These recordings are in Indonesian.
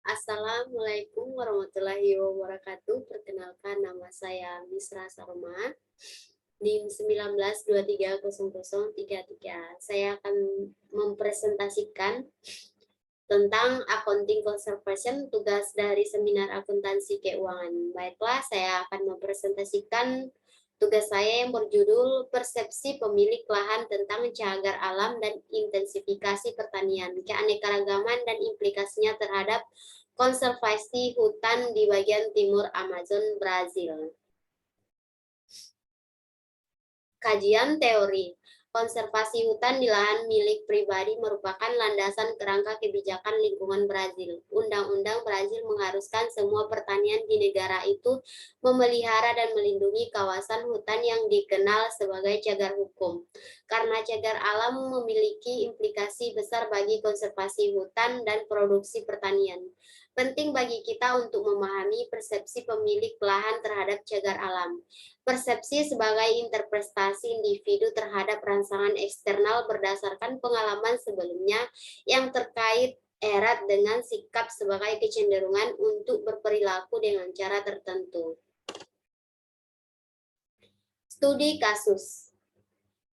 Assalamualaikum warahmatullahi wabarakatuh. Perkenalkan, nama saya Misra Sarma, NIM 19230033. Saya akan mempresentasikan tentang accounting conservation, tugas dari seminar akuntansi keuangan. Baiklah, saya akan mempresentasikan tugas saya yang berjudul Persepsi Pemilik Lahan tentang Cagar Alam dan Intensifikasi Pertanian, Keanekaragaman dan Implikasinya terhadap Konservasi Hutan di bagian timur Amazon, Brazil. Kajian teori. Konservasi hutan di lahan milik pribadi merupakan landasan kerangka kebijakan lingkungan Brazil. Undang-undang Brazil mengharuskan semua pertanian di negara itu memelihara dan melindungi kawasan hutan yang dikenal sebagai cagar hukum. Karena cagar alam memiliki implikasi besar bagi konservasi hutan dan produksi pertanian. Penting bagi kita untuk memahami persepsi pemilik lahan terhadap cagar alam. Persepsi sebagai interpretasi individu terhadap rangsangan eksternal berdasarkan pengalaman sebelumnya yang terkait erat dengan sikap sebagai kecenderungan untuk berperilaku dengan cara tertentu. Studi kasus.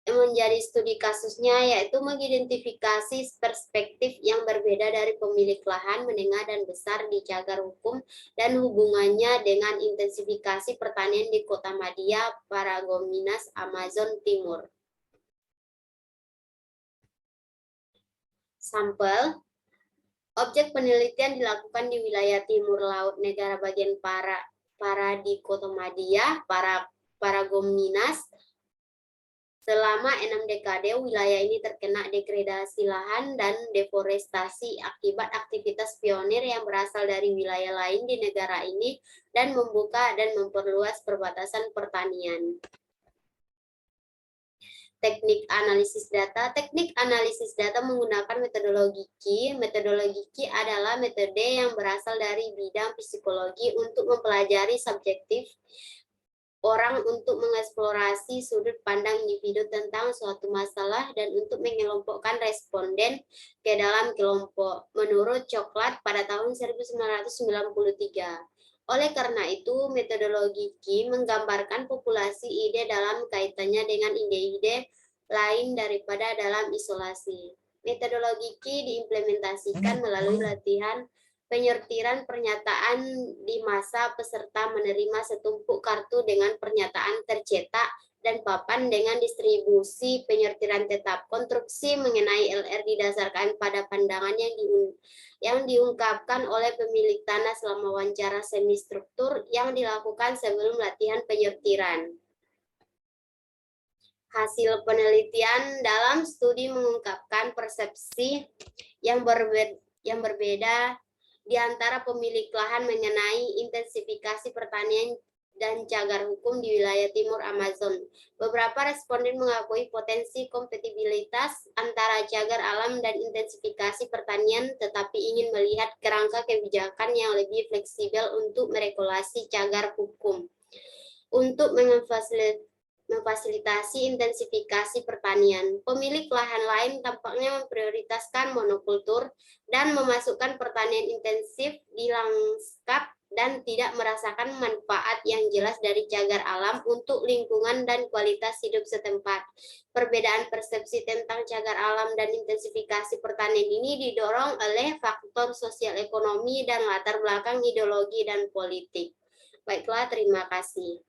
Yang menjadi studi kasusnya yaitu mengidentifikasi perspektif yang berbeda dari pemilik lahan menengah dan besar di cagar hukum dan hubungannya dengan intensifikasi pertanian di Kota Madhya Paragominas, Amazon Timur. Sampel. Objek penelitian dilakukan di wilayah timur laut negara bagian di Kota Madhya Paragominas. Selama 6 dekade, wilayah ini terkena degradasi lahan dan deforestasi akibat aktivitas pionir yang berasal dari wilayah lain di negara ini dan membuka dan memperluas perbatasan pertanian. Teknik analisis data. Teknik analisis data menggunakan metodologi Ki. Metodologi Ki adalah metode yang berasal dari bidang psikologi untuk mempelajari subjektif orang untuk mengeksplorasi sudut pandang individu tentang suatu masalah dan untuk mengelompokkan responden ke dalam kelompok menurut Coklat pada tahun 1993. Oleh karena itu, metodologi Ki menggambarkan populasi ide dalam kaitannya dengan ide-ide lain daripada dalam isolasi. Metodologi Ki diimplementasikan melalui latihan penyortiran pernyataan di masa peserta menerima setumpuk kartu dengan pernyataan tercetak dan papan dengan distribusi penyortiran tetap. Konstruksi mengenai LR didasarkan pada pandangan yang diungkapkan oleh pemilik tanah selama wawancara semi struktur yang dilakukan sebelum latihan penyortiran. Hasil penelitian dalam studi mengungkapkan persepsi yang berbeda di antara pemilik lahan mengenai intensifikasi pertanian dan cagar hukum di wilayah timur Amazon. Beberapa responden mengakui potensi kompatibilitas antara cagar alam dan intensifikasi pertanian, tetapi ingin melihat kerangka kebijakan yang lebih fleksibel untuk meregulasi cagar hukum. Untuk memfasilitasi intensifikasi pertanian, pemilik lahan lain tampaknya memprioritaskan monokultur dan memasukkan pertanian intensif di lanskap dan tidak merasakan manfaat yang jelas dari cagar alam untuk lingkungan dan kualitas hidup setempat. Perbedaan persepsi tentang cagar alam dan intensifikasi pertanian ini didorong oleh faktor sosial ekonomi dan latar belakang ideologi dan politik. Baiklah, terima kasih.